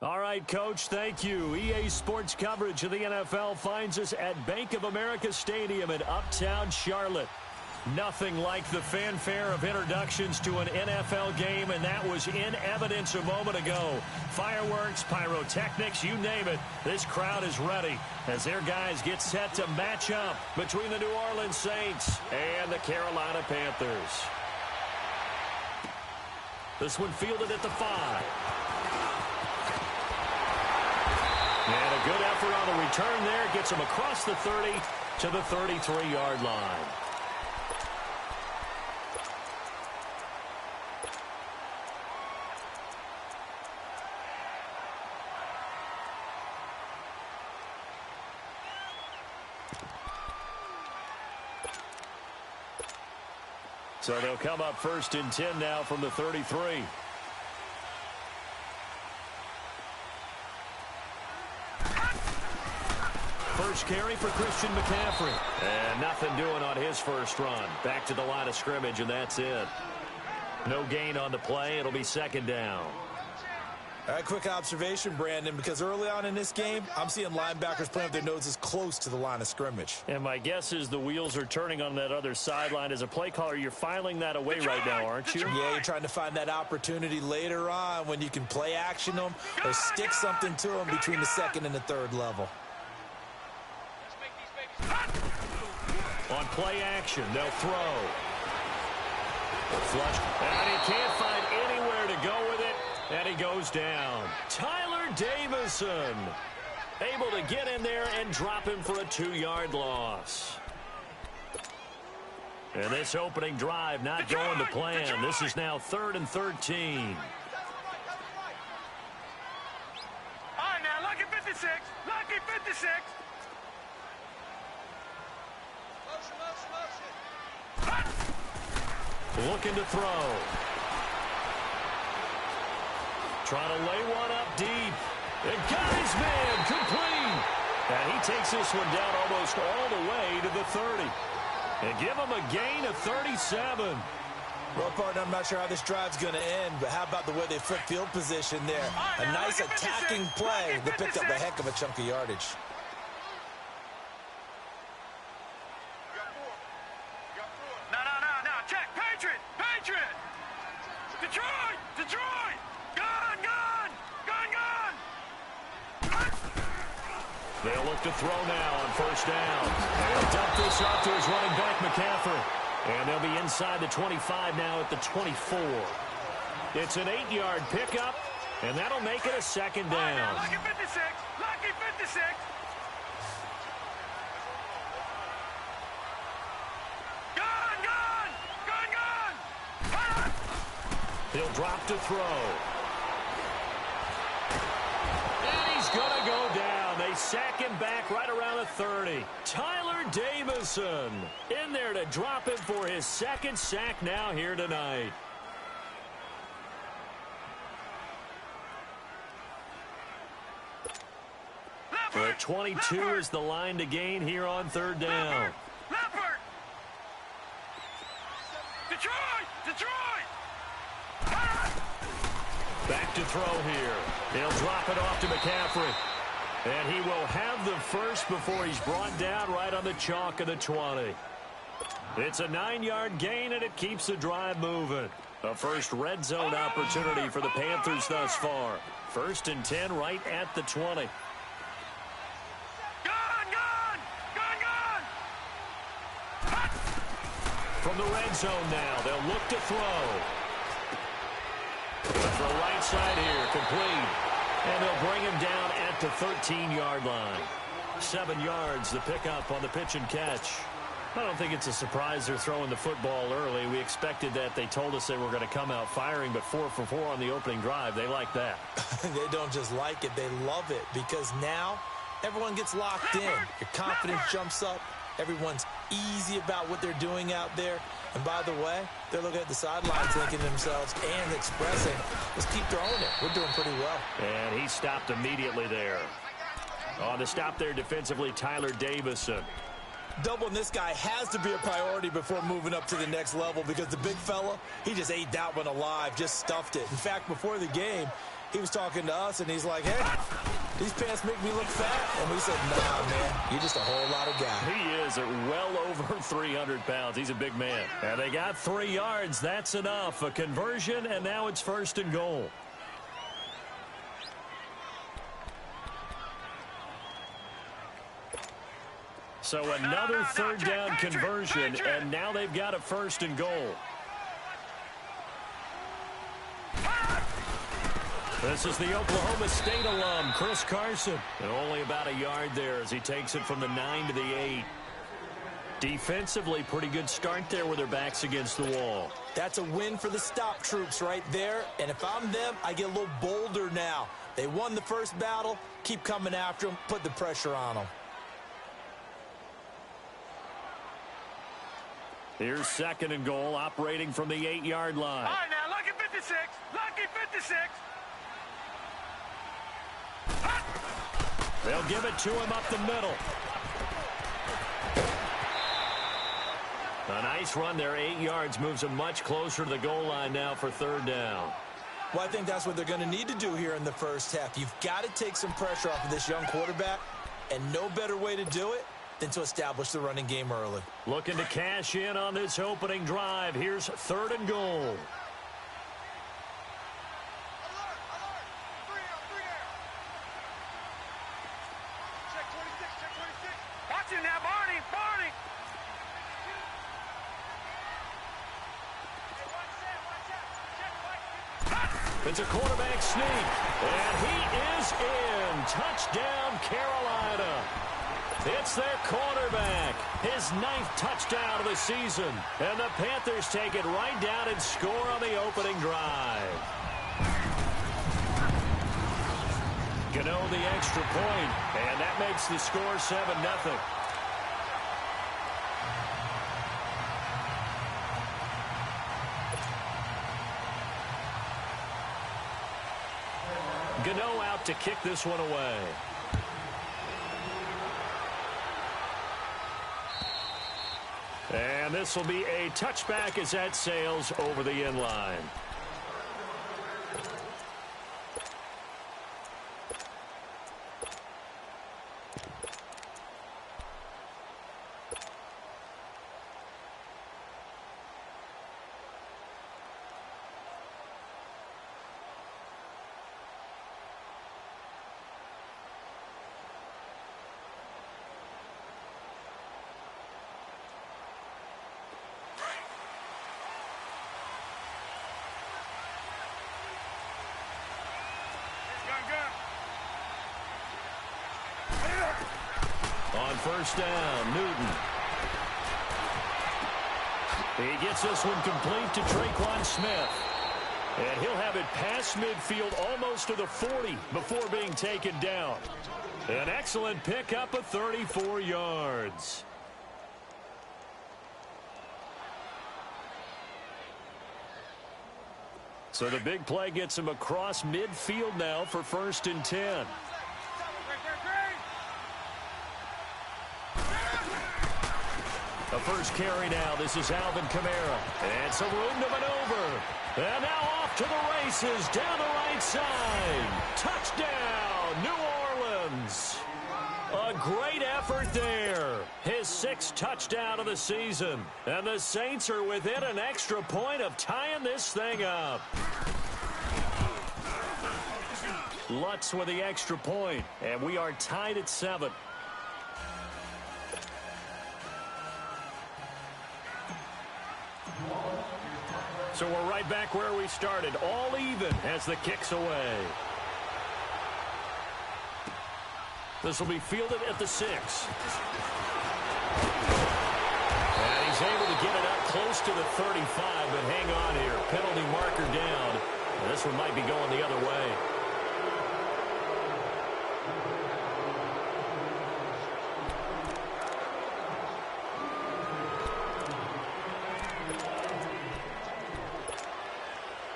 All right, Coach, thank you. EA Sports coverage of the NFL finds us at Bank of America Stadium in Uptown Charlotte. Nothing like the fanfare of introductions to an NFL game, and that was in evidence a moment ago. Fireworks, pyrotechnics, you name it. This crowd is ready as their guys get set to match up between the New Orleans Saints and the Carolina Panthers. This one fielded at the 5. And a good effort on the return there. Gets him across the 30 to the 33-yard line. So they'll come up 1st and 10 now from the 33. First carry for Christian McCaffrey. And nothing doing on his first run. Back to the line of scrimmage, and that's it. No gain on the play. It'll be 2nd down. All right, quick observation, Brandon, because early on in this game, I'm seeing linebackers playing with their noses close to the line of scrimmage. And my guess is the wheels are turning on that other sideline. As a play caller, you're filing that away right now, aren't you? Yeah, you're trying to find that opportunity later on when you can play action them or stick something to them between the 2nd and the 3rd level. On play action, they'll throw. Flush. And he can't find anywhere to go with it. And he goes down. Tyler Davison able to get in there and drop him for a 2-yard loss. And this opening drive not going to plan. This is now 3rd and 13. All right, now, lucky 56. Lucky 56. Looking to throw. Trying to lay one up deep. And got his man complete. And he takes this one down almost all the way to the 30. And give him a gain of 37. Well, partner, I'm not sure how this drive's going to end, but how about the way they flip field position there? A nice attacking play that picked up a heck of a chunk of yardage. No, check. Patriot! Detroit! Gun! They'll look to throw now on 1st down. And he'll dump this off to his running back, McCaffrey. And they'll be inside the 25 now at the 24. It's an 8-yard pickup, and that'll make it a 2nd down. Lucky 56! Lucky 56! He'll drop to throw. And he's going to go down. They sack him back right around the 30. Tyler Davison in there to drop him for his 2nd sack now here tonight. The 22 is the line to gain here on 3rd down. Leopard! Detroit! Back to throw here. He'll drop it off to McCaffrey. And he will have the first before he's brought down right on the chalk of the 20. It's a 9-yard gain, and it keeps the drive moving. A first red zone opportunity for the Panthers thus far. 1st and 10 right at the 20. From the red zone now, they'll look to throw. To the right side here, complete. And they'll bring him down at the 13-yard line. 7 yards, the pickup on the pitch and catch. I don't think it's a surprise they're throwing the football early. We expected that. They told us they were going to come out firing, but 4 for 4 on the opening drive. They like that. They don't just like it, they love it, because now everyone gets locked in. Your confidence jumps up. Everyone's easy about what they're doing out there. And by the way, they're looking at the sidelines thinking to themselves and expressing, let's keep throwing it. We're doing pretty well. And he stopped immediately there. On the stop there defensively, Tyler Davison. Doubling this guy has to be a priority before moving up to the next level, because the big fella, he just ate that one alive, just stuffed it. In fact, before the game, He was talking to us, and he's like, hey, these pants make me look fat. And we said, nah, man, you're just a whole lot of guy. He is at well over 300 pounds. He's a big man. And they got 3 yards. That's enough. A conversion, and now it's 1st and goal. So another 3rd down conversion, and now they've got a 1st and goal. This is the Oklahoma State alum, Chris Carson. And only about a yard there as he takes it from the 9 to the 8. Defensively, pretty good start there with their backs against the wall. That's a win for the stop troops right there. And if I'm them, I get a little bolder now. They won the first battle. Keep coming after them. Put the pressure on them. Here's 2nd and goal, operating from the 8-yard line. All right, now, lucky 56. Lucky 56. They'll give it to him up the middle. A nice run there, 8 yards, moves him much closer to the goal line now for 3rd down. Well, I think that's what they're going to need to do here in the first half. You've got to take some pressure off of this young quarterback, and no better way to do it than to establish the running game early. Looking to cash in on this opening drive. Here's 3rd and goal. It's a quarterback sneak, and he is in. Touchdown, Carolina. It's their quarterback, his 9th touchdown of the season. And the Panthers take it right down and score on the opening drive. Gano the extra point, and that makes the score 7-0. Gano out to kick this one away. And this will be a touchback as that sails over the end line. On 1st down, Newton. He gets this one complete to Traquan Smith. And he'll have it past midfield almost to the 40 before being taken down. An excellent pickup of 34 yards. So the big play gets him across midfield now for 1st and 10. The first carry now. This is Alvin Kamara. And some room to maneuver. And now off to the races down the right side. Touchdown, New Orleans. A great effort there. His 6th touchdown of the season. And the Saints are within an extra point of tying this thing up. Lutz with the extra point. And we are tied at 7. So we're right back where we started, all even as the kick's away. This will be fielded at the 6. And he's able to get it up close to the 35, but hang on here. Penalty marker down. And this one might be going the other way.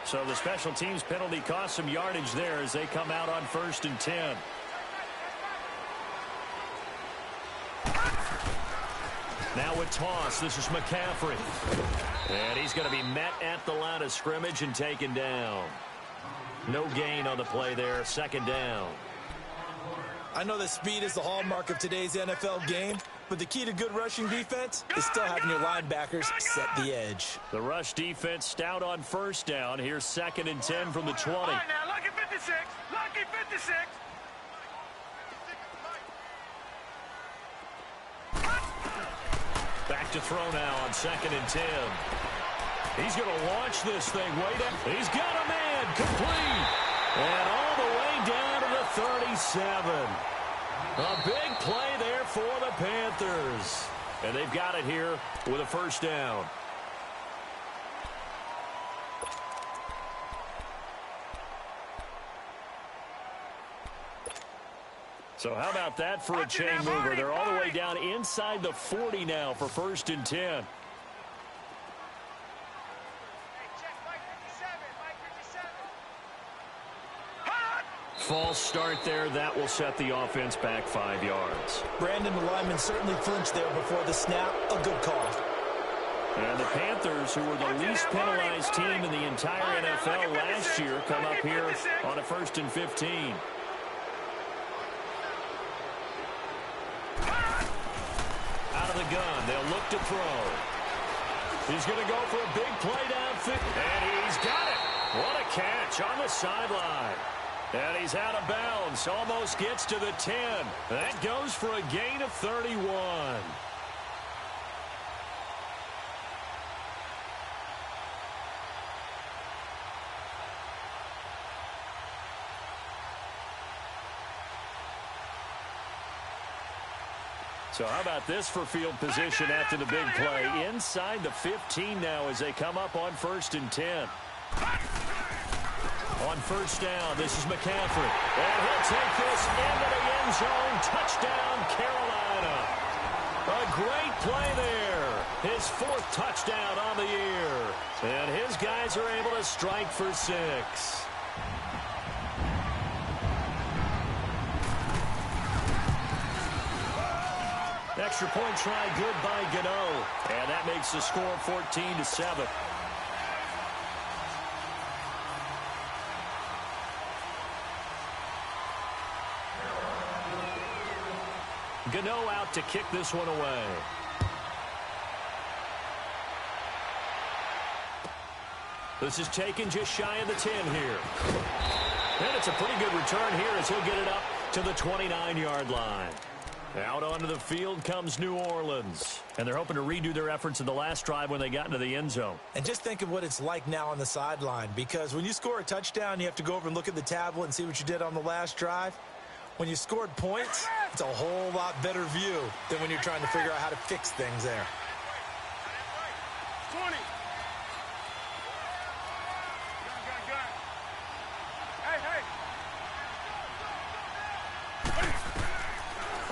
So the special teams penalty cost some yardage there as they come out on 1st and 10. Now with toss, this is McCaffrey. And he's going to be met at the line of scrimmage and taken down. No gain on the play there. Second down. I know that speed is the hallmark of today's NFL game, but the key to good rushing defense is still having your linebackers set the edge. The rush defense stout on first down. Here's 2nd and 10 from the 20. All right, now, lucky 56. Lucky 56. Back to throw now on 2nd and 10. He's going to launch this thing way down. He's got a man complete. And all the way down to the 37. A big play there for the Panthers. And they've got it here with a first down. So how about that for a chain mover? They're all the way down inside the 40 now for 1st and 10. False start there. That will set the offense back 5 yards. Brandon, the lineman certainly flinched there before the snap. A good call. And the Panthers, who were the least penalized team in the entire NFL last year, come up here on a 1st and 15. Out of the gun, they'll look to throw. He's going to go for a big play downfield. And he's got it. What a catch on the sideline. And he's out of bounds. Almost gets to the 10. That goes for a gain of 31. So how about this for field position after the big play? Inside the 15 now as they come up on 1st and 10. On first down, this is McCaffrey. And he'll take this into the end zone. Touchdown, Carolina. A great play there. His 4th touchdown on the year. And his guys are able to strike for 6. Extra point try good by Gano. And that makes the score 14-7. Gano out to kick this one away. This is taken just shy of the 10 here. And it's a pretty good return here as he'll get it up to the 29-yard line. Out onto the field comes New Orleans. And they're hoping to redo their efforts in the last drive when they got into the end zone. And just think of what it's like now on the sideline, because when you score a touchdown, you have to go over and look at the tablet and see what you did on the last drive. When you scored points, it's a whole lot better view than when you're trying to figure out how to fix things there. 20. Hey.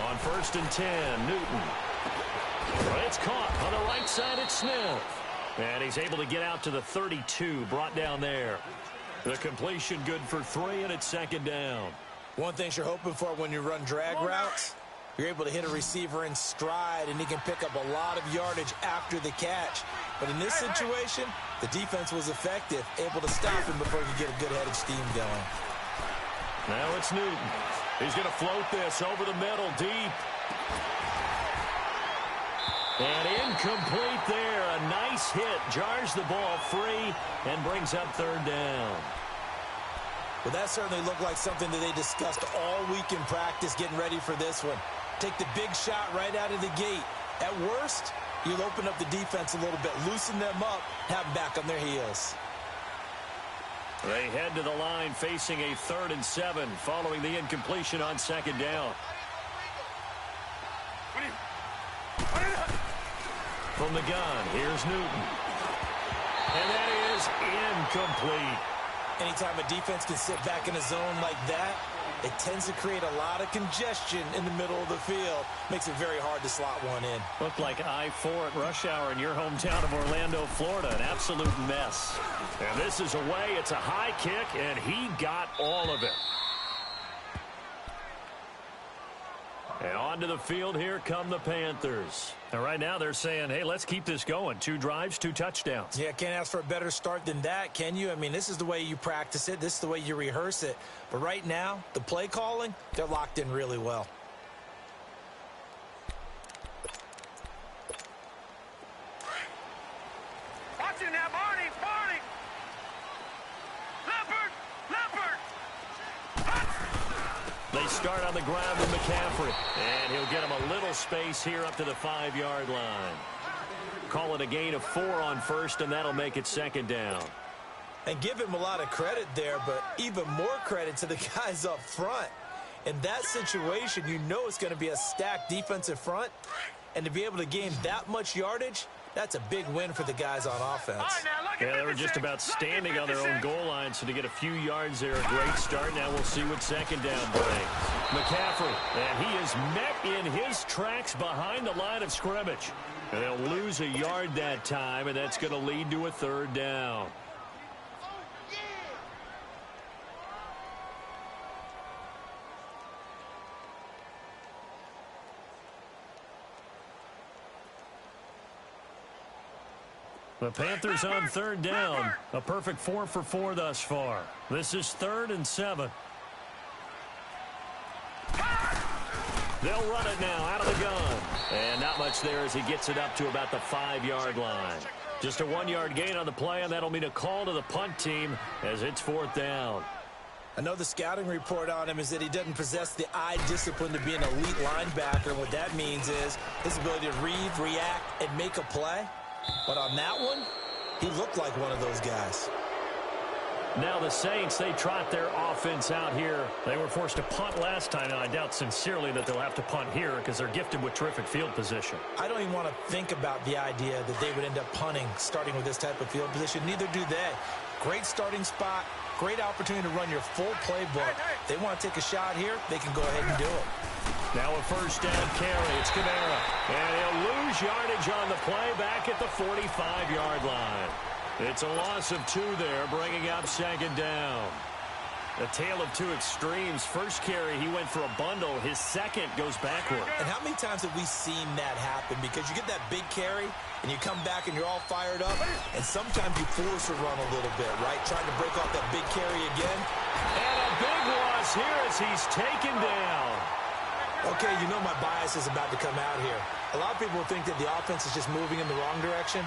On 1st and 10, Newton. Well, it's caught on the right side. It's Smith. And he's able to get out to the 32, brought down there. The completion good for 3, and it's 2nd down. One thing you're hoping for when you run drag routes, you're able to hit a receiver in stride, and he can pick up a lot of yardage after the catch. But in this situation, the defense was effective, able to stop him before he could get a good head of steam going. Now it's Newton. He's going to float this over the middle, deep. And incomplete there. A nice hit. Jars the ball free and brings up 3rd down. Well, that certainly looked like something that they discussed all week in practice getting ready for this one. Take the big shot right out of the gate. At worst, you'll open up the defense a little bit, loosen them up, have them back on their heels. They head to the line facing a 3rd and 7 following the incompletion on 2nd down. From the gun, here's Newton. And that is incomplete. Anytime a defense can sit back in a zone like that, it tends to create a lot of congestion in the middle of the field. Makes it very hard to slot one in. Looked like I-4 at rush hour in your hometown of Orlando, Florida. An absolute mess. And this is away. It's a high kick, and he got all of it. And on Onto the field here come the Panthers. And right now they're saying, hey, let's keep this going. 2 drives, 2 touchdowns. Yeah, can't ask for a better start than that, can you? I mean, this is the way you practice it. This is the way you rehearse it. But right now, the play calling, they're locked in really well. Watch it now, Barney, Barney. Leopard, Leopard. They start on the ground with McCaffrey. And he'll get him a little space here up to the 5-yard line. Call it a gain of 4 on first, and that'll make it 2nd down. And give him a lot of credit there, but even more credit to the guys up front. In that situation, you know it's going to be a stacked defensive front. And to be able to gain that much yardage, that's a big win for the guys on offense. All right, now, look at Yeah, they were just 56. about standing on their own 56. goal line, so to get a few yards there, a great start. Now we'll see what 2nd down brings. McCaffrey, and he is met in his tracks behind the line of scrimmage. And they'll lose a yard that time, and that's going to lead to a 3rd down. The Panthers on 3rd down. A perfect 4 for 4 thus far. This is 3rd and 7. They'll run it now out of the gun. And not much there as he gets it up to about the 5-yard line. Just a 1-yard gain on the play, and that'll mean a call to the punt team as it's 4th down. I know the scouting report on him is that he doesn't possess the eye discipline to be an elite linebacker. And what that means is his ability to read, react, and make a play. But on that one, he looked like one of those guys. Now the Saints, they trot their offense out here. They were forced to punt last time, and I doubt sincerely that they'll have to punt here because they're gifted with terrific field position. I don't even want to think about the idea that they would end up punting starting with this type of field position. Neither do they. Great starting spot, great opportunity to run your full playbook. They want to take a shot here, they can go ahead and do it. Now a 1st down carry. It's Kamara. And he'll lose yardage on the play back at the 45-yard line. It's a loss of 2 there, bringing up 2nd down. A tale of 2 extremes. First carry, he went for a bundle. His second goes backward. And how many times have we seen that happen? Because you get that big carry, and you come back and you're all fired up, and sometimes you force a run a little bit, right? Trying to break off that big carry again. And a big loss here as he's taken down. Okay, you know my bias is about to come out here. A lot of people think that the offense is just moving in the wrong direction.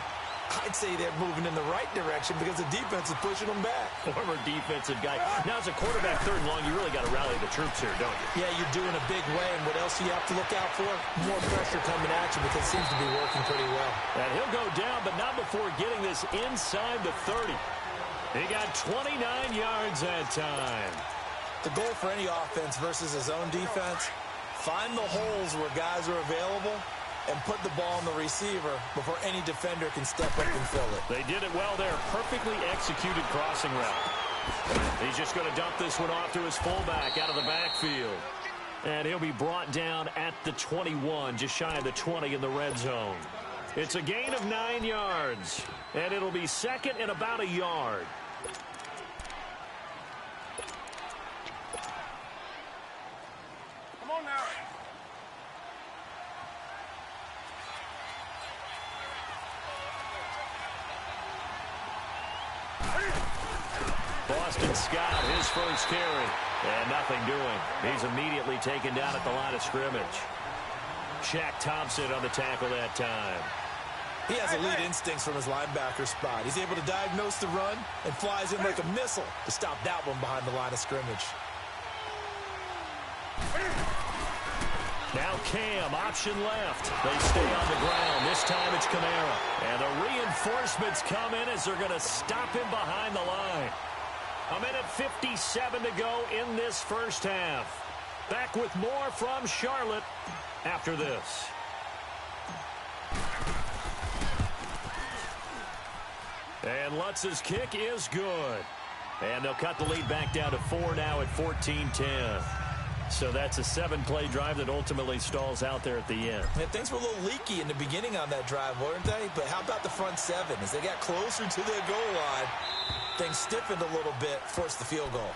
I'd say they're moving in the right direction because the defense is pushing them back. Former defensive guy. Now, as a quarterback 3rd and long, you really got to rally the troops here, don't you? Yeah, you're doing a big way, and what else do you have to look out for? More pressure coming at you because it seems to be working pretty well. And he'll go down, but not before getting this inside the 30. He got 29 yards that time. The goal for any offense versus his own defense, find the holes where guys are available and put the ball on the receiver before any defender can step up and fill it. They did it well there. Perfectly executed crossing route. He's just going to dump this one off to his fullback out of the backfield. And he'll be brought down at the 21, just shy of the 20 in the red zone. It's a gain of 9 yards, and it'll be 2nd and about a yard. Come on now. Boston Scott, his first carry. And nothing doing. He's immediately taken down at the line of scrimmage. Shaq Thompson on the tackle that time. He has elite instincts from his linebacker spot. He's able to diagnose the run and flies in like a missile to stop that one behind the line of scrimmage. Now Cam, option left. They stay on the ground. This time it's Kamara. And the reinforcements come in as they're going to stop him behind the line. A minute 57 to go in this first half. Back with more from Charlotte after this. And Lutz's kick is good. And they'll cut the lead back down to 4 now at 14-10. So that's a 7-play drive that ultimately stalls out there at the end. And things were a little leaky in the beginning on that drive, weren't they? But how about the front 7? As they got closer to their goal line, things stiffened a little bit, forced the field goal.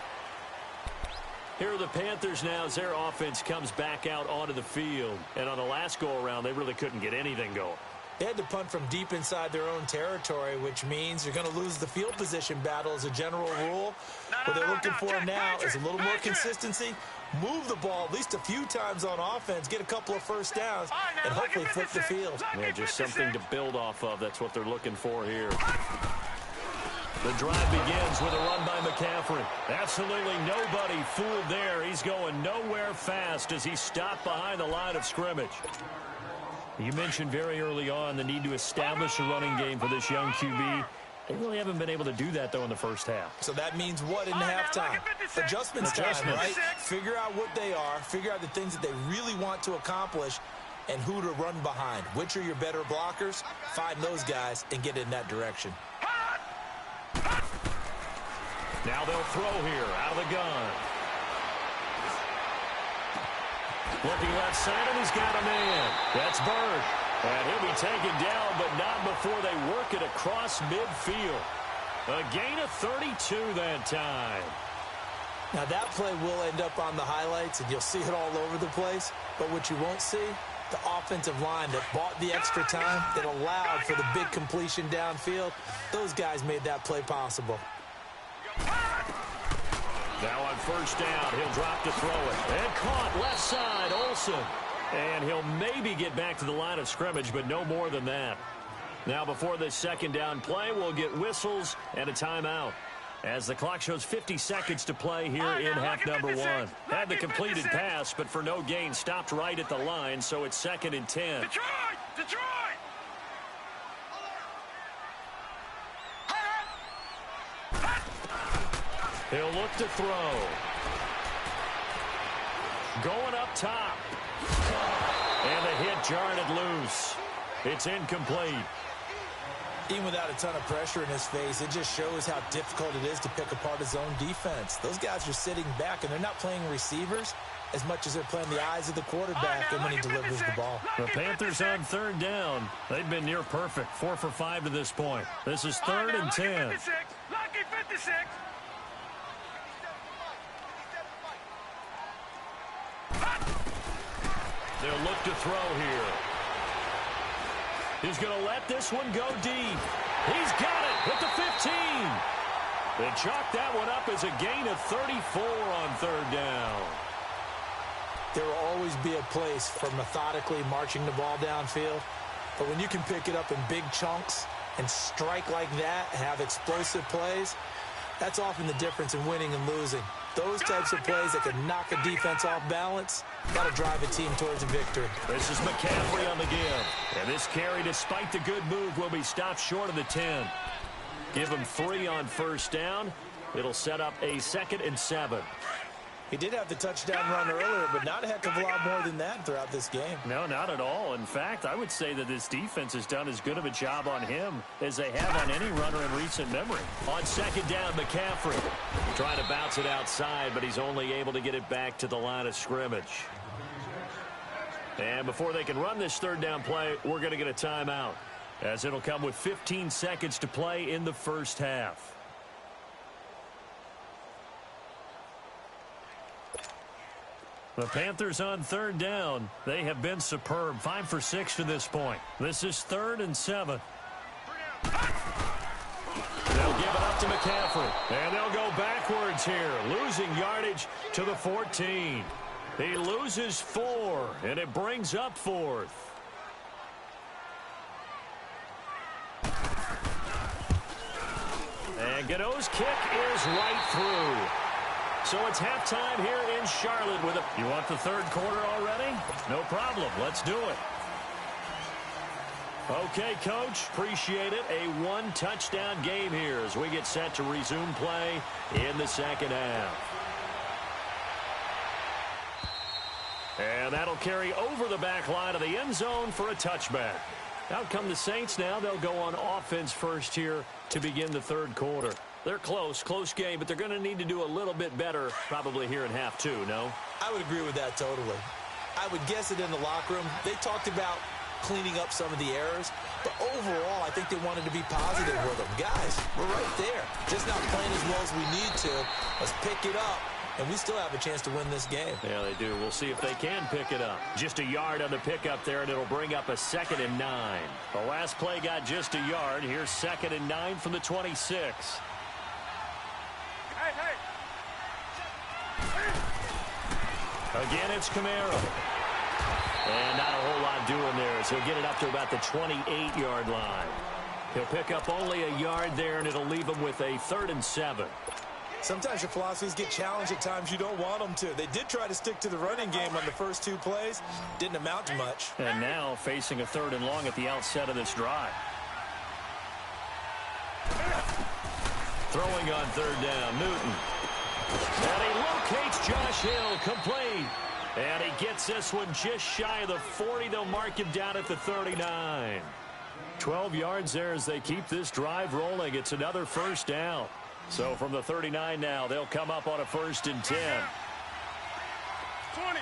Here are the Panthers now as their offense comes back out onto the field. And on the last go-around, they really couldn't get anything going. They had to punt from deep inside their own territory, which means you're going to lose the field position battle as a general rule. What they're looking for now is a little more consistency, move the ball at least a few times on offense, get a couple of first downs, and hopefully flip the field. Yeah, just something to build off of. That's what they're looking for here. The drive begins with a run by McCaffrey. Absolutely nobody fooled there. He's going nowhere fast as he stopped behind the line of scrimmage. You mentioned very early on the need to establish a running game for this young QB. They really haven't been able to do that, though, in the first half. So that means what in halftime? Adjustments time, right? Figure out what they are, figure out the things that they really want to accomplish, and who to run behind. Which are your better blockers? Find those guys and get in that direction. Now they'll throw here out of the gun. Looking left side, and he's got a man. That's Bird. And he'll be taken down, but not before they work it across midfield. A gain of 32 that time. Now that play will end up on the highlights, and you'll see it all over the place. But what you won't see, the offensive line that bought the extra time, that allowed for the big completion downfield, those guys made that play possible. Now on first down, he'll drop to throw it. And caught left side, Olsen. And he'll maybe get back to the line of scrimmage, but no more than that. Now before this second down play, we'll get whistles and a timeout. As the clock shows 50 seconds to play here in half number one. Had the completed pass, but for no gain, stopped right at the line, so it's 2nd and 10. Detroit! He'll look to throw. Going up top. And the hit jarred it loose. It's incomplete. Even without a ton of pressure in his face, it just shows how difficult it is to pick apart his own defense. Those guys are sitting back, and they're not playing receivers as much as they're playing the eyes of the quarterback and when he delivers the ball. The Panthers on third down. They've been near perfect. 4 for 5 to this point. This is 3rd and 10. Lucky 56. They'll look to throw here. He's going to let this one go deep. He's got it at the 15. They chalk that one up as a gain of 34 on third down. There will always be a place for methodically marching the ball downfield. But when you can pick it up in big chunks and strike like that, have explosive plays, that's often the difference in winning and losing. Those types of plays that can knock a defense off balance, got to drive a team towards a victory. This is McCaffrey on the give. And this carry, despite the good move, will be stopped short of the 10. Give him 3 on first down. It'll set up a 2nd and 7. He did have the touchdown run earlier, but not a heck of a lot more than that throughout this game. No, not at all. In fact, I would say that this defense has done as good of a job on him as they have on any runner in recent memory. On second down, McCaffrey trying to bounce it outside, but he's only able to get it back to the line of scrimmage. And before they can run this third down play, we're going to get a timeout, as it'll come with 15 seconds to play in the first half. The Panthers on third down. They have been superb. 5 for 6 to this point. This is 3rd and 7. They'll give it up to McCaffrey. And they'll go backwards here. Losing yardage to the 14. He loses 4, and it brings up 4th. And Godot's kick is right through. So it's halftime here in Charlotte with You want the third quarter already? No problem. Let's do it. Okay, Coach. Appreciate it. A 1-touchdown game here as we get set to resume play in the second half. And that'll carry over the back line of the end zone for a touchback. Out come the Saints now. They'll go on offense first here to begin the third quarter. They're close game, but they're going to need to do a little bit better probably here in half 2, no? I would agree with that totally. I would guess it in the locker room. They talked about cleaning up some of the errors, but overall, I think they wanted to be positive with them. Guys, we're right there. Just not playing as well as we need to. Let's pick it up and we still have a chance to win this game. Yeah, they do. We'll see if they can pick it up. Just a yard on the pickup there, and it'll bring up a 2nd and 9. The last play got just a yard. Here's 2nd and 9 from the 26. Again, it's Camaro. And not a whole lot doing there as he'll get it up to about the 28-yard line. He'll pick up only a yard there, and it'll leave him with a 3rd and 7. Sometimes your philosophies get challenged at times you don't want them to. They did try to stick to the running game on the first 2 plays. Didn't amount to much. And now facing a 3rd and long at the outset of this drive. Throwing on 3rd down, Newton. And he locates Josh Hill, complete. And he gets this one just shy of the 40. They'll mark him down at the 39. 12 yards there as they keep this drive rolling. It's another 1st down. So from the 39 now, they'll come up on a 1st and 10. 20.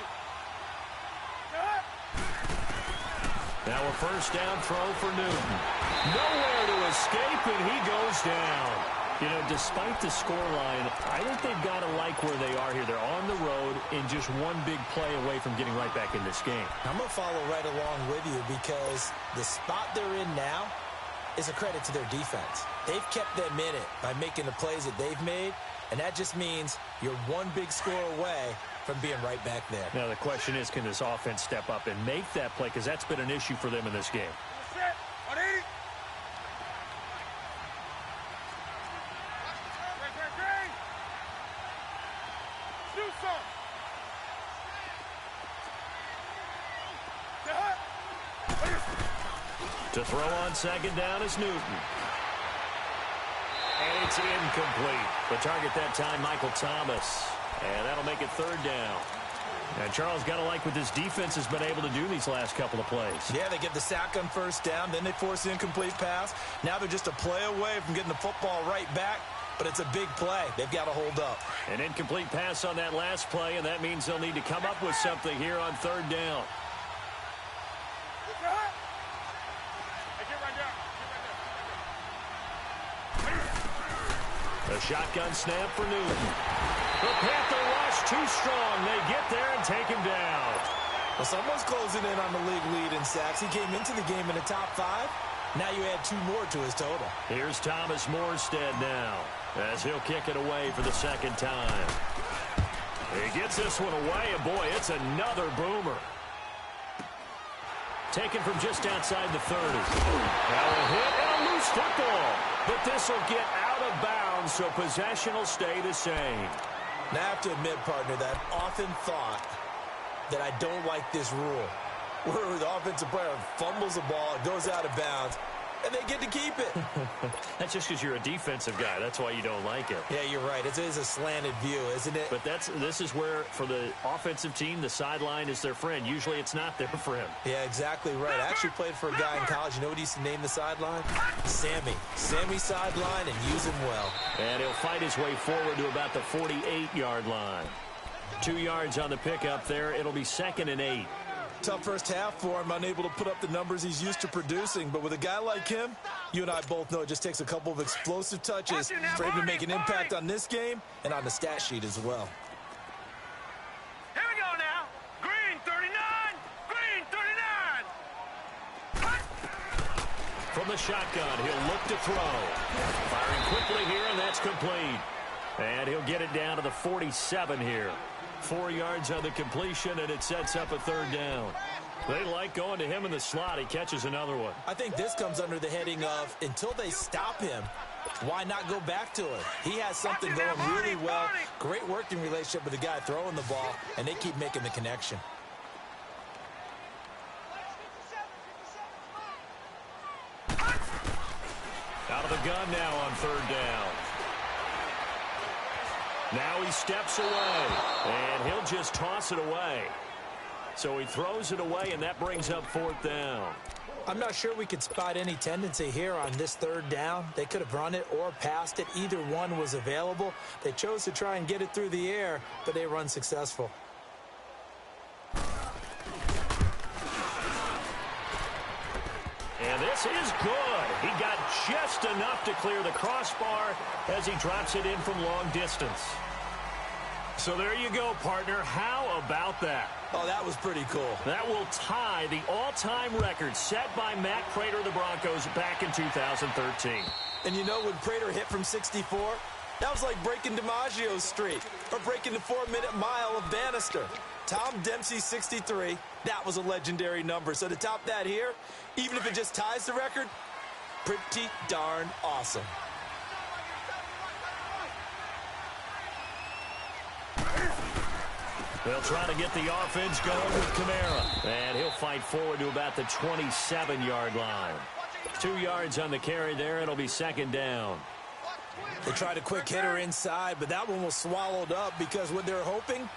Now a 1st down throw for Newton. Nowhere to escape, and he goes down. You know, despite the scoreline, I think they've got to like where they are here. They're on the road and just one big play away from getting right back in this game. I'm going to follow right along with you because the spot they're in now is a credit to their defense. They've kept them in it by making the plays that they've made, and that just means you're one big score away from being right back there. Now, the question is, can this offense step up and make that play? Because that's been an issue for them in this game. Set. 180. Do something. To throw on 2nd down is Newton. And it's incomplete. The target that time, Michael Thomas. And that'll make it 3rd down. And Charles, got to like what this defense has been able to do these last couple of plays. Yeah, they get the sack on 1st down, then they force the incomplete pass. Now they're just a play away from getting the football right back, but it's a big play. They've got to hold up. An incomplete pass on that last play, and that means they'll need to come up with something here on 3rd down. The shotgun snap for Newton. The Panther rush too strong. They get there and take him down. Well, someone's closing in on the league lead in sacks. He came into the game in the top 5. Now you add 2 more to his total. Here's Thomas Morstead now as he'll kick it away for the 2nd time. He gets this one away, and boy, it's another boomer. Taken from just outside the 30. Now a hit and a loose football. But this will get out of bounds, so possession will stay the same. Now I have to admit, partner, that I've often thought that I don't like this rule, where the offensive player fumbles the ball, it goes out of bounds, and they get to keep it. That's just because you're a defensive guy. That's why you don't like it. Yeah, you're right. It is a slanted view, isn't it? But this is where, for the offensive team, the sideline is their friend. Usually it's not there for him. Yeah, exactly right. I actually played for a guy in college. You know what he used to name the sideline? Sammy. Sammy sideline, and use him well. And he'll fight his way forward to about the 48-yard line. 2 yards on the pickup there. It'll be 2nd and 8. Tough first half for him, unable to put up the numbers he's used to producing. But with a guy like him, you and I both know it just takes a couple of explosive touches for him to make an impact on this game and on the stat sheet as well. Here we go now. Green 39. Green 39. From the shotgun, he'll look to throw. Firing quickly here, and that's complete. And he'll get it down to the 47 here. 4 yards on the completion, and it sets up a 3rd down. They like going to him in the slot. He catches another one. I think this comes under the heading of, until they stop him, why not go back to it? He has something going really well. Great working relationship with the guy throwing the ball, and they keep making the connection. Out of the gun now on 3rd down. Now he steps away, and he'll just toss it away. So he throws it away, and that brings up 4th down. I'm not sure we could spot any tendency here on this 3rd down. They could have run it or passed it. Either one was available. They chose to try and get it through the air, but they were unsuccessful. And this is good. He got just enough to clear the crossbar as he drops it in from long distance. So there you go, partner. How about that? Oh, that was pretty cool. That will tie the all-time record set by Matt Prater of the Broncos back in 2013. And you know, when Prater hit from 64, that was like breaking DiMaggio's streak or breaking the 4-minute mile of Bannister. Tom Dempsey's 63, that was a legendary number. So to top that here, even if it just ties the record, pretty darn awesome. They'll try to get the offense going with Kamara. And he'll fight forward to about the 27-yard line. 2 yards on the carry there. It'll be second down. They tried a quick hitter inside, but that one was swallowed up because what they're hoping,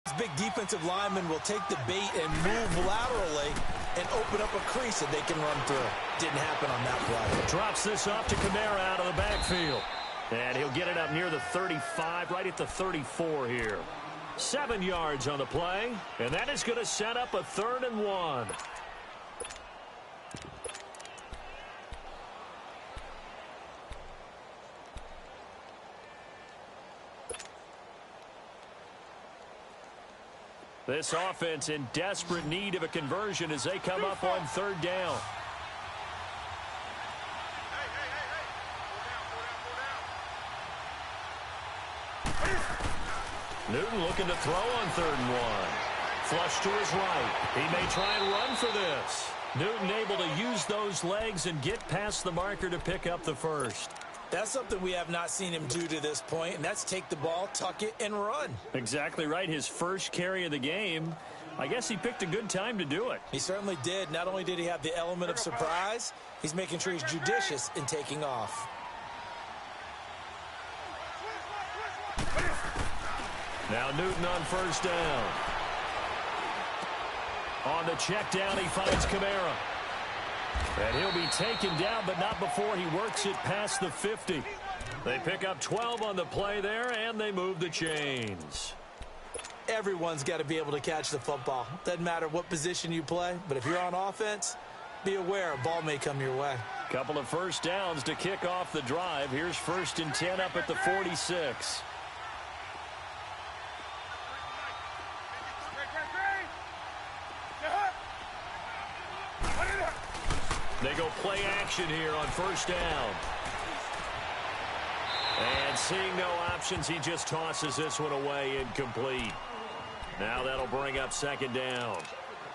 this big defensive lineman will take the bait and move laterally and open up a crease that they can run through. Didn't happen on that play. Drops this off to Kamara out of the backfield. And he'll get it up near the 35, right at the 34 here. 7 yards on the play, and that is going to set up a 3rd and 1. This offense in desperate need of a conversion as they come up on 3rd down. Newton looking to throw on 3rd and 1. Flush to his right. He may try and run for this. Newton able to use those legs and get past the marker to pick up the first. That's something we have not seen him do to this point, and that's take the ball, tuck it, and run. Exactly right. His first carry of the game. I guess he picked a good time to do it. He certainly did. Not only did he have the element of surprise, he's making sure he's judicious in taking off. Now Newton on 1st down. On the check down, he finds Kamara. And he'll be taken down, but not before he works it past the 50. They pick up 12 on the play there, and they move the chains. Everyone's got to be able to catch the football. Doesn't matter what position you play, but if you're on offense, be aware a ball may come your way. Couple of 1st downs to kick off the drive. Here's 1st and 10 up at the 46. They go play action here on 1st down. And seeing no options, he just tosses this one away incomplete. Now that'll bring up 2nd down.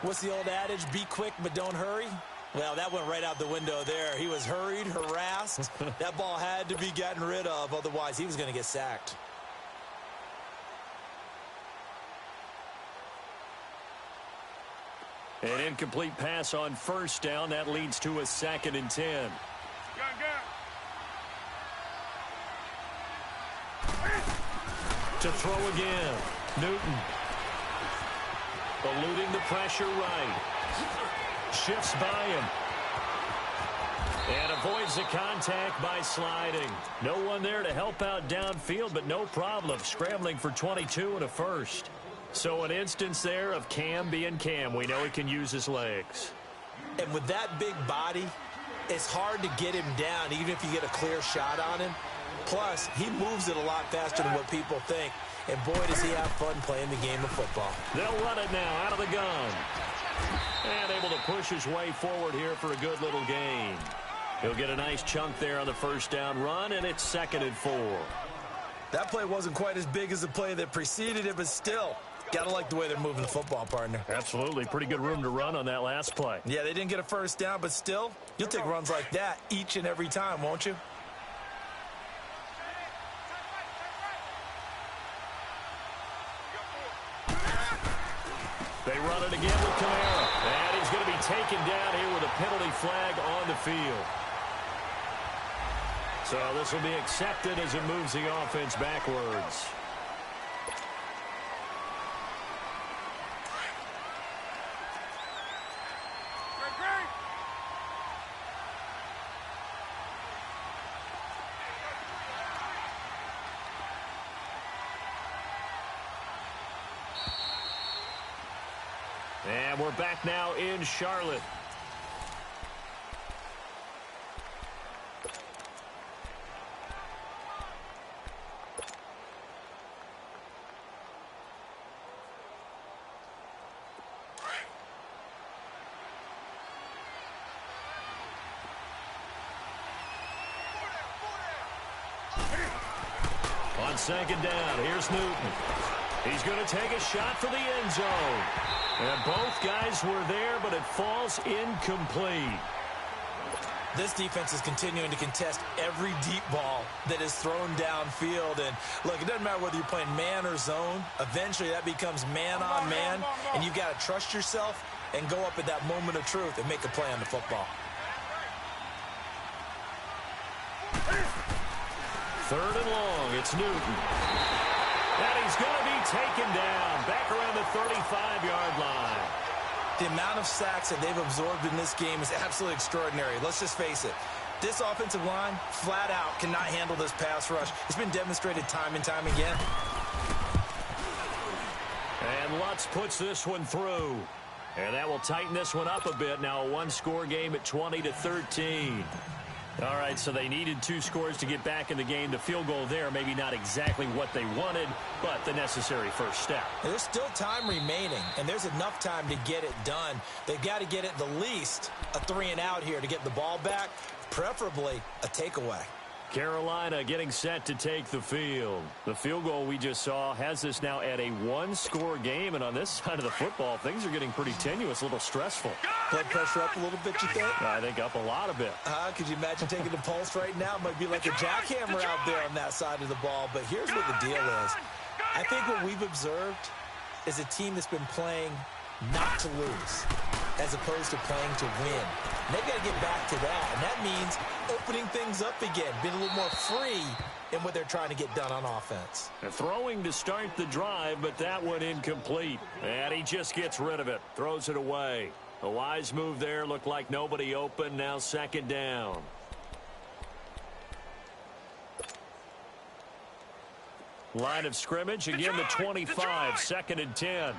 What's the old adage? Be quick, but don't hurry. Well, that went right out the window there. He was hurried, harassed. That ball had to be gotten rid of. Otherwise, he was going to get sacked. An incomplete pass on 1st down. That leads to a 2nd and 10. To throw again. Newton. Eluding the pressure right. Shifts by him. And avoids the contact by sliding. No one there to help out downfield, but no problem. Scrambling for 22 and a 1st. So an instance there of Cam being Cam. We know he can use his legs. And with that big body, it's hard to get him down, even if you get a clear shot on him. Plus, he moves it a lot faster than what people think. And boy, does he have fun playing the game of football. They'll run it now out of the gun. And able to push his way forward here for a good little gain. He'll get a nice chunk there on the 1st down run, and it's 2nd and 4. That play wasn't quite as big as the play that preceded it, but still, gotta like the way they're moving the football, partner. Absolutely. Pretty good room to run on that last play. Yeah, they didn't get a 1st down, but still, you'll take runs like that each and every time, won't you? They run it again with Kamara. And he's going to be taken down here with a penalty flag on the field. So this will be accepted as it moves the offense backwards. And we're back now in Charlotte. On second down, here's Newton. He's going to take a shot for the end zone. And both guys were there, but it falls incomplete. This defense is continuing to contest every deep ball that is thrown downfield. And, look, it doesn't matter whether you're playing man or zone. Eventually, that becomes man on man, and you've got to trust yourself and go up at that moment of truth and make a play on the football. Third and long, it's Newton. And he's going to be taken down back around the 35-yard line. The amount of sacks that they've absorbed in this game is absolutely extraordinary. Let's just face it. This offensive line, flat out, cannot handle this pass rush. It's been demonstrated time and time again. And Lutz puts this one through. And that will tighten this one up a bit. Now a one-score game at 20-13. All right, so they needed 2 scores to get back in the game. The field goal there, maybe not exactly what they wanted, but the necessary first step. There's still time remaining, and there's enough time to get it done. They've got to get at the least a 3-and-out here to get the ball back, preferably a takeaway. Carolina getting set to take the field. The field goal we just saw has this now at a one-score game, and on this side of the football, things are getting pretty tenuous, a little stressful. Blood pressure up a little bit, you think? I think up a lot of it. Could you imagine taking the pulse right now? It might be like a jackhammer out there on that side of the ball, but here's what the deal is. I think what we've observed is a team that's been playing not to lose as opposed to playing to win. And they've got to get back to that, and that means opening things up again, being a little more free in what they're trying to get done on offense. And throwing to start the drive, but that one incomplete. And he just gets rid of it, throws it away. A wise move there, looked like nobody open, now second down. Line of scrimmage, again the 25, second and 10.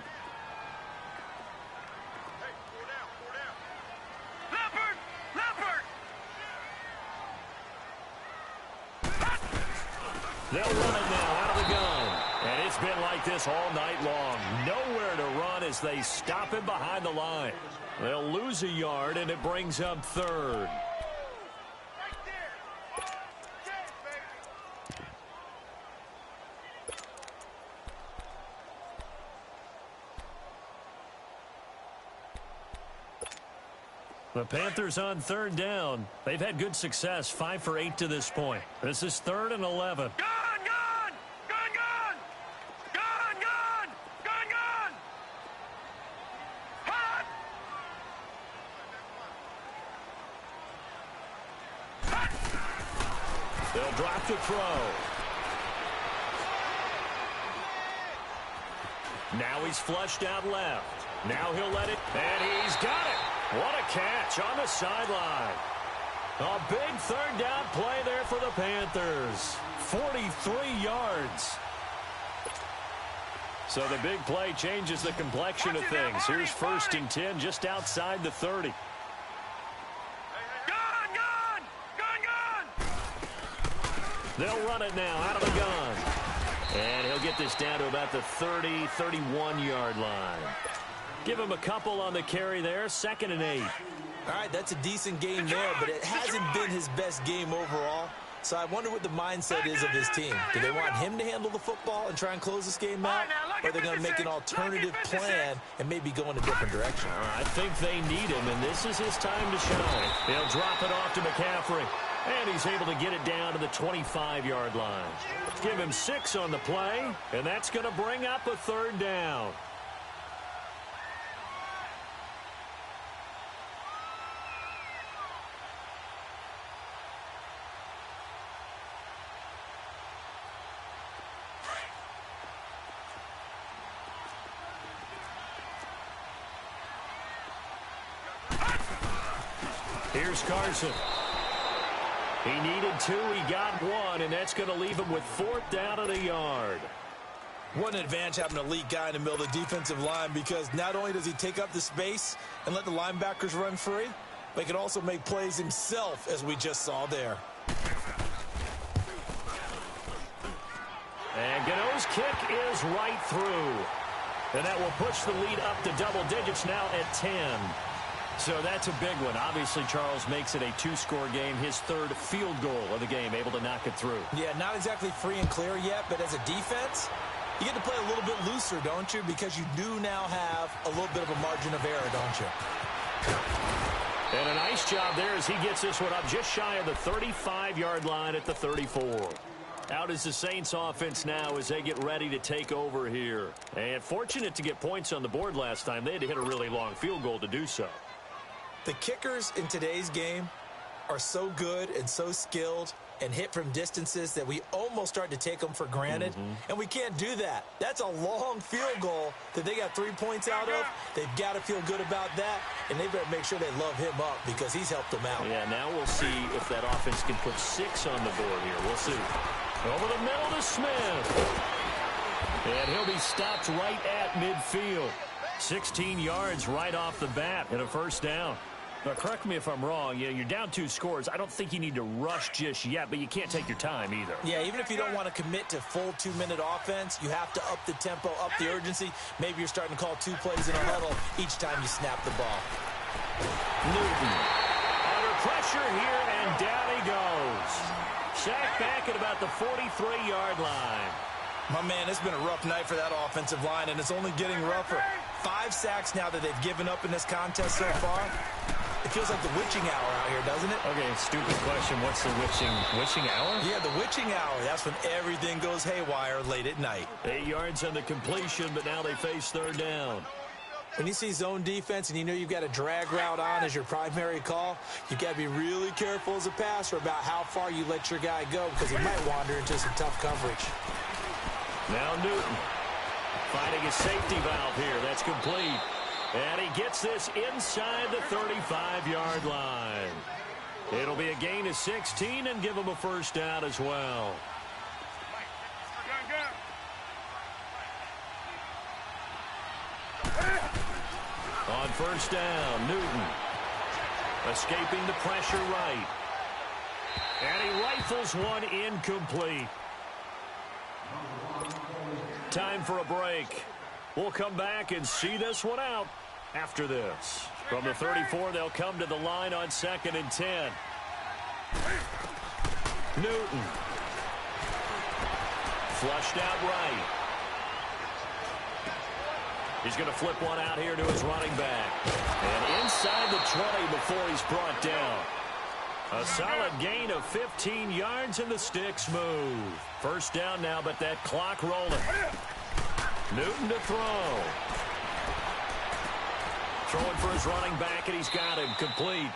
They'll run it now out of the gun. And it's been like this all night long. Nowhere to run as they stop him behind the line. They'll lose a yard, and it brings up third. The Panthers on third down. They've had good success, 5 for 8 to this point. This is 3rd and 11. They'll drop to throw. Now he's flushed out left. Now he'll let it, and he's got it. What a catch on the sideline. A big third down play there for the Panthers. 43 yards. So the big play changes the complexion of things. Here's 1st and 10 just outside the 30. They'll run it now out of the gun. And he'll get this down to about the 30, 31-yard line. Give him a couple on the carry there, 2nd and 8. All right, that's a decent game there, but it hasn't been his best game overall. So I wonder what the mindset is of his team. Do they want him to handle the football and try and close this game out? Or are they going to make an alternative plan and maybe go in a different direction? I think they need him, and this is his time to shine. He'll drop it off to McCaffrey. And he's able to get it down to the 25-yard line. Give him 6 on the play, and that's going to bring up a 3rd down. Here's Carson. He needed 2, he got 1, and that's going to leave him with 4th down at a yard. What an advantage having an elite guy in the middle of the defensive line, because not only does he take up the space and let the linebackers run free, but he can also make plays himself, as we just saw there. And Gano's kick is right through. And that will push the lead up to double digits now at 10. So that's a big one. Obviously, Charles makes it a two-score game, his third field goal of the game, able to knock it through. Yeah, not exactly free and clear yet, but as a defense, you get to play a little bit looser, don't you? Because you do now have a little bit of a margin of error, don't you? And a nice job there as he gets this one up just shy of the 35-yard line at the 34. Out is the Saints offense now as they get ready to take over here. And fortunate to get points on the board last time. They had to hit a really long field goal to do so. The kickers in today's game are so good and so skilled and hit from distances that we almost start to take them for granted. And we can't do that. That's a long field goal that they got 3 points out of. They've got to feel good about that, and they better make sure they love him up because he's helped them out. Yeah, now we'll see if that offense can put 6 on the board here. We'll see. Over the middle to Smith. And he'll be stopped right at midfield. 16 yards right off the bat and a first down. Now, correct me if I'm wrong. You're down 2 scores. I don't think you need to rush just yet, but you can't take your time either. Yeah, even if you don't want to commit to full 2-minute offense, you have to up the tempo, up the urgency. Maybe you're starting to call 2 plays in a huddle each time you snap the ball. Newton under pressure here, and down he goes. Sacked back at about the 43-yard line. My man, it's been a rough night for that offensive line, and it's only getting rougher. 5 sacks now that they've given up in this contest so far. It feels like the witching hour out here, doesn't it? Okay, stupid question. What's the witching hour? Yeah, the witching hour. That's when everything goes haywire late at night. 8 yards on the completion, but now they face third down. When you see zone defense and you know you've got a drag route on as your primary call, you've got to be really careful as a passer about how far you let your guy go because he might wander into some tough coverage. Now Newton finding a safety valve here. That's complete. And he gets this inside the 35-yard line. It'll be a gain of 16 and give him a first down as well. On first down, Newton escaping the pressure right. And he rifles one incomplete. Time for a break. We'll come back and see this one out after this. From the 34, they'll come to the line on 2nd and 10. Newton. Flushed out right. He's going to flip one out here to his running back. And inside the 20 before he's brought down. A solid gain of 15 yards and the sticks move. First down now, but that clock rolling. Newton to throw. Throwing for his running back, and he's got him complete.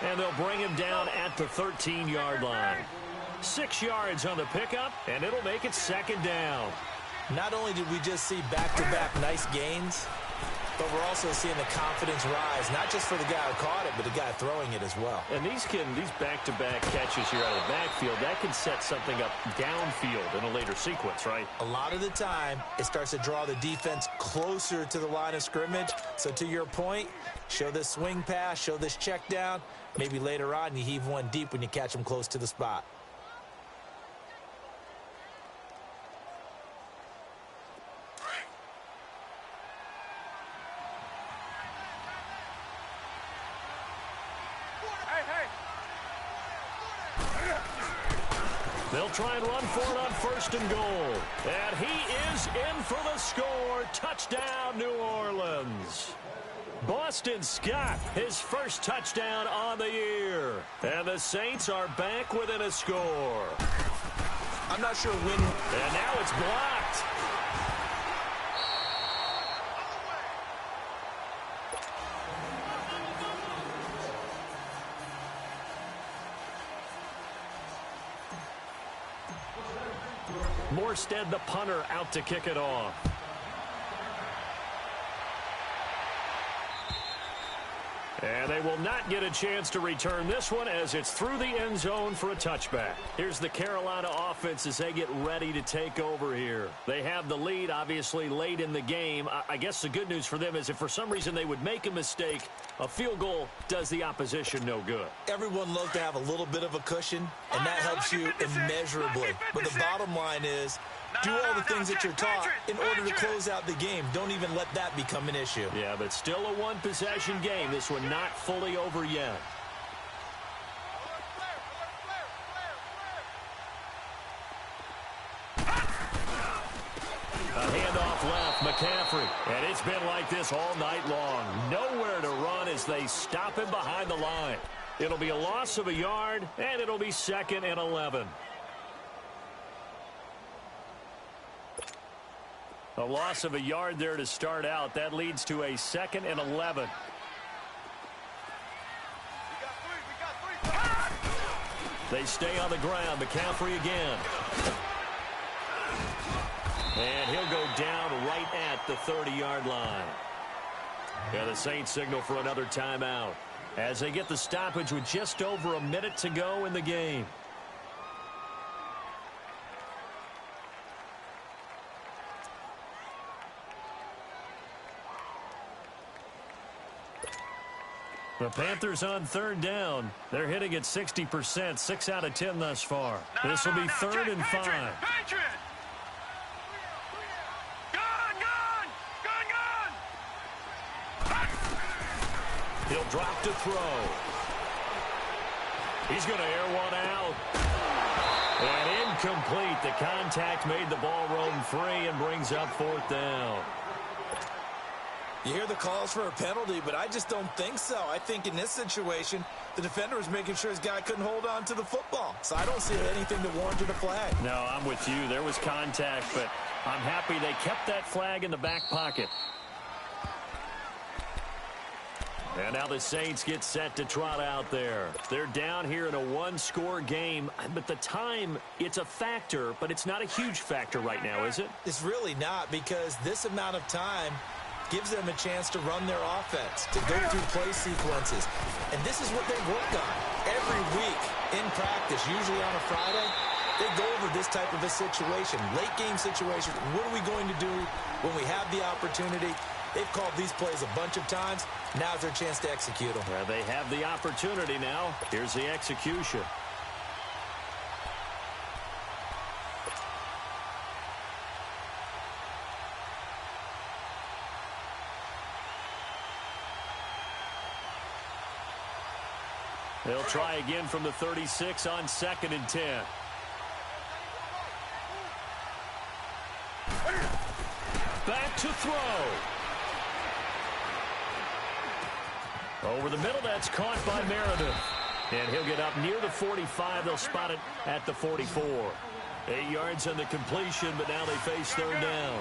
And they'll bring him down at the 13-yard line. 6 yards on the pickup, and it'll make it second down. Not only did we just see back-to-back nice gains, but we're also seeing the confidence rise, not just for the guy who caught it, but the guy throwing it as well. And these back-to-back catches here out of the backfield, that can set something up downfield in a later sequence, right? A lot of the time, it starts to draw the defense closer to the line of scrimmage. So to your point, show this swing pass, show this check down. Maybe later on, you heave one deep when you catch them close to the spot. They'll try and run for it on 1st and goal. And he is in for the score. Touchdown, New Orleans. Boston Scott, his first touchdown on the year. And the Saints are back within a score. I'm not sure when. And now it's blocked. Morstead, the punter, out to kick it off. And they will not get a chance to return this one as it's through the end zone for a touchback. Here's the Carolina offense as they get ready to take over here. They have the lead, obviously, late in the game. I guess the good news for them is if for some reason they would make a mistake, a field goal does the opposition no good. Everyone loves to have a little bit of a cushion, and that helps you immeasurably. But the bottom line is Do all the things that you're taught in order to close out the game. Don't even let that become an issue. Yeah, but still a one-possession game. This one not fully over yet. A handoff left, McCaffrey. And it's been like this all night long. Nowhere to run as they stop him behind the line. It'll be a loss of a yard, and it'll be 2nd and 11. A loss of a yard there to start out. That leads to a 2nd and 11. They stay on the ground. McCaffrey again. And he'll go down right at the 30-yard line. Yeah, the Saints signal for another timeout as they get the stoppage with just over a minute to go in the game. The Panthers on 3rd down. They're hitting at 60%, 6 out of 10 thus far. This will be 3rd and 5. Patriot! He'll drop to throw. He's going to air one out. And incomplete. The contact made the ball roam free and brings up 4th down. You hear the calls for a penalty, but I just don't think so. I think in this situation, the defender was making sure his guy couldn't hold on to the football. So I don't see anything that warranted a flag. No, I'm with you. There was contact, but I'm happy they kept that flag in the back pocket. And now the Saints get set to trot out there. They're down here in a one-score game, but the time, it's a factor, but it's not a huge factor right now, is it? It's really not, because this amount of time gives them a chance to run their offense, to go through play sequences. And this is what they work on every week in practice, usually on a Friday. They go over this type of a situation, late-game situation. What are we going to do when we have the opportunity? They've called these plays a bunch of times. Now's their chance to execute them. Well, they have the opportunity now. Here's the execution. They'll try again from the 36 on 2nd and 10. Back to throw. Over the middle, that's caught by Meredith. And he'll get up near the 45. They'll spot it at the 44. 8 yards on the completion, but now they face 3rd down.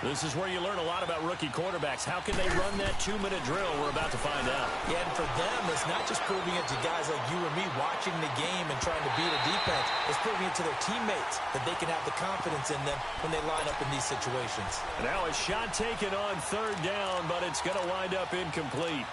This is where you learn a lot about rookie quarterbacks. How can they run that 2-minute drill? We're about to find out. Yeah, and for them, it's not just proving it to guys like you or me watching the game and trying to beat a defense. It's proving it to their teammates that they can have the confidence in them when they line up in these situations. Now a shot taken on 3rd down, but it's going to wind up incomplete.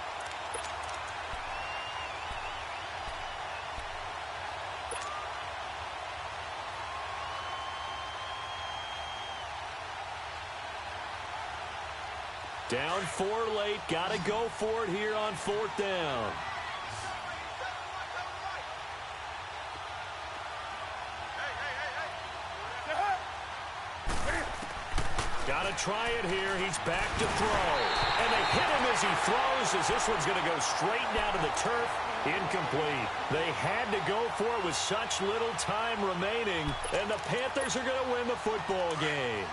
Down 4 late. Got to go for it here on 4th down. Got to try it here. He's back to throw. And they hit him as he throws, as this one's going to go straight down to the turf. Incomplete. They had to go for it with such little time remaining. And the Panthers are going to win the football game.